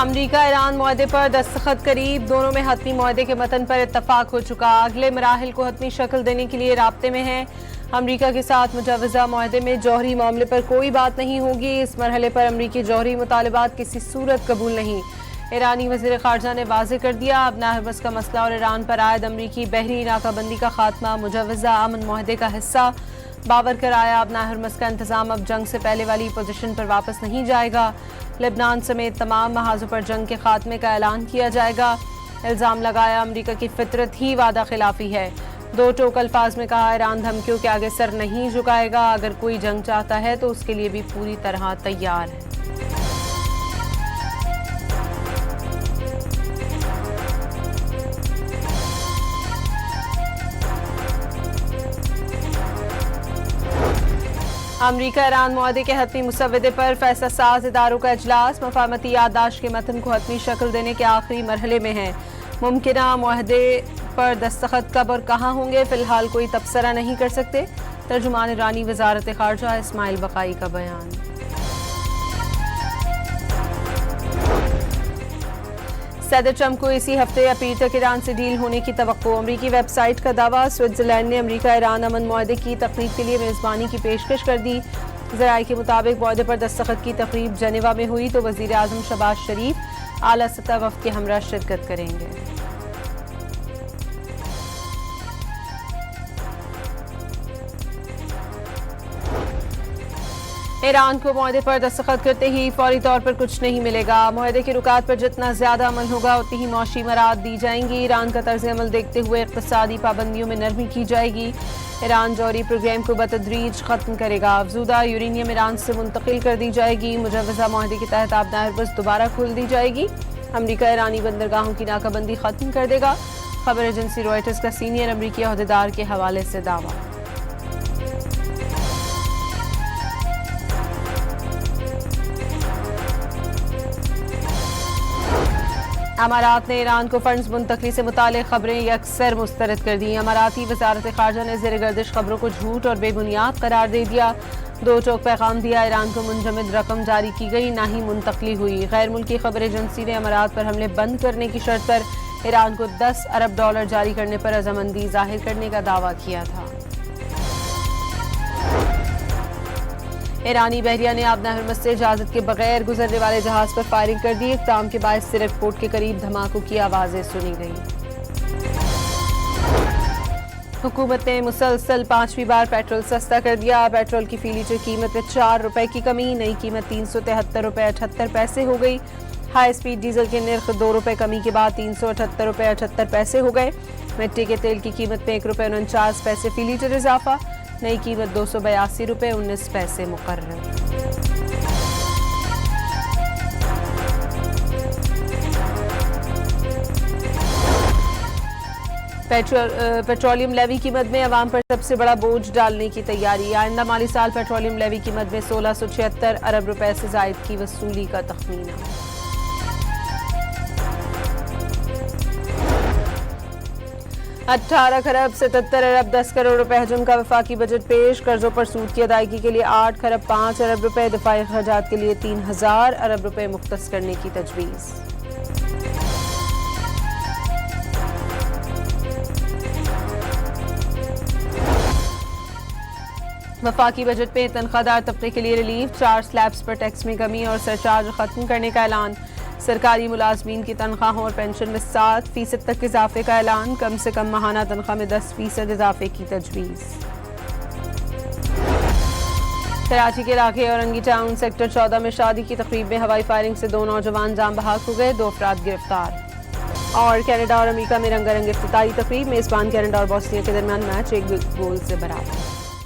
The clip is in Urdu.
امریکہ ایران معاہدے پر دستخط قریب، دونوں میں حتمی معاہدے کے متن پر اتفاق ہو چکا، اگلے مراحل کو حتمی شکل دینے کے لیے رابطے میں ہیں۔ امریکہ کے ساتھ مجوزہ معاہدے میں جوہری معاملے پر کوئی بات نہیں ہوگی، اس مرحلے پر امریکی جوہری مطالبات کسی صورت قبول نہیں۔ ایرانی وزیر خارجہ نے واضح کر دیا، اب ہرمز کا مسئلہ اور ایران پر عائد امریکی بحری ناکہ بندی کا خاتمہ مجوزہ امن معاہدے کا حصہ۔ باور کرایا، اب ہرمز کا انتظام اب جنگ سے پہلے والی پوزیشن پر واپس نہیں جائے گا، لبنان سمیت تمام محاذوں پر جنگ کے خاتمے کا اعلان کیا جائے گا۔ الزام لگایا، امریکہ کی فطرت ہی وعدہ خلافی ہے۔ دو ٹوک الفاظ میں کہا، ایران دھمکیوں کے آگے سر نہیں جھکائے گا، اگر کوئی جنگ چاہتا ہے تو اس کے لیے بھی پوری طرح تیار ہے۔ امریکہ ایران معاہدے کے حتمی مسودے پر فیصلہ ساز اداروں کا اجلاس، مفاہمتی یادداشت کے متن کو حتمی شکل دینے کے آخری مرحلے میں ہے۔ ممکنہ معاہدے پر دستخط کب اور کہاں ہوں گے، فی الحال کوئی تبصرہ نہیں کر سکتے۔ ترجمان ایرانی وزارت خارجہ اسماعیل بقائی کا بیان۔ صدر ٹرمپ کو اسی ہفتے یا پیر تک ایران سے ڈیل ہونے کی توقع، امریکی ویب سائٹ کا دعویٰ۔ سوئٹزرلینڈ نے امریکہ ایران امن معاہدے کی تقریب کے لیے میزبانی کی پیشکش کر دی۔ ذرائع کے مطابق معاہدے پر دستخط کی تقریب جنیوا میں ہوئی تو وزیر اعظم شہباز شریف اعلیٰ سطح وفد کے ہمراہ شرکت کریں گے۔ ایران کو معاہدے پر دستخط کرتے ہی فوری طور پر کچھ نہیں ملے گا، معاہدے کی رکاوٹ پر جتنا زیادہ عمل ہوگا اتنی ہی معاشی مراعات دی جائیں گی۔ ایران کا طرز عمل دیکھتے ہوئے اقتصادی پابندیوں میں نرمی کی جائے گی۔ ایران جوہری پروگرام کو بتدریج ختم کرے گا، افزودہ یورینیم ایران سے منتقل کر دی جائے گی۔ مجوزہ معاہدے کے تحت آبدار ہرمز دوبارہ کھول دی جائے گی۔ امریکہ ایرانی بندرگاہوں کی ناکہ بندی ختم کر دے گا، خبر ایجنسی روئٹرز کا سینئر امریکی عہدیدار کے حوالے سے دعویٰ۔ امارات نے ایران کو فنڈز منتقلی سے متعلق خبریں یکسر مسترد کر دیں۔ اماراتی وزارت خارجہ نے زیر گردش خبروں کو جھوٹ اور بے بنیاد قرار دے دیا۔ دو ٹوک پیغام دیا، ایران کو منجمد رقم جاری کی گئی، نہ ہی منتقلی ہوئی۔ غیر ملکی خبر ایجنسی نے امارات پر حملے بند کرنے کی شرط پر ایران کو $10 ارب جاری کرنے پر رضامندی ظاہر کرنے کا دعویٰ کیا تھا۔ ایرانی بحریہ نے آبنہ ہرمز سے اجازت کے بغیر گزرنے والے جہاز پر فائرنگ کر دی، اقدام کے باعث سرخ پورٹ کے قریب دھماکوں کی آوازیں سنی گئیں۔ حکومت نے مسلسل 5ویں بار پیٹرول سستا کر دیا، پیٹرول کی فی لیٹر قیمت میں $4 کی کمی، نئی قیمت $373.78 ہو گئی۔ ہائی اسپیڈ ڈیزل کے نرخ $2 کمی کے بعد $378.78 ہو گئے۔ مٹی کے تیل کی قیمت میں $1.49 فی لیٹر اضافہ، نئی قیمت $282.19 مقرر۔ پیٹرولیم لیوی کی مد میں عوام پر سب سے بڑا بوجھ ڈالنے کی تیاری، آئندہ مالی سال پیٹرولیم لیوی کی مد میں $1676 ارب سے زائد کی وصولی کا تخمینہ۔ $18 کروڑ 77 ارب 10 کروڑ روپے حجم کا وفاقی بجٹ پیش، قرضوں پر سود کی ادائیگی کے لیے $8 کروڑ 5 ارب روپے، دفاعی اخراجات کے لیے $3000 ارب روپے مختص کرنے کی تجویز۔ وفاقی بجٹ میں تنخواہ دار طبقے کے لیے ریلیف، 4 سلیبز پر ٹیکس میں کمی اور سرچارج ختم کرنے کا اعلان، سرکاری ملازمین کی تنخواہوں اور پینشن میں 7% تک اضافے کا اعلان، کم سے کم ماہانہ تنخواہ میں 10% اضافے کی تجویز۔ کراچی کے علاقے اورنگی ٹاؤن سیکٹر 14 میں شادی کی تقریب میں ہوائی فائرنگ سے 2 نوجوان جاں بحق ہو گئے، 2 افراد گرفتار۔ اور کینیڈا اور امریکہ میں رنگا رنگ افتتاحی تقریب، میزبان کینیڈا اور بوسنیا کے درمیان میچ 1 گول سے برابر۔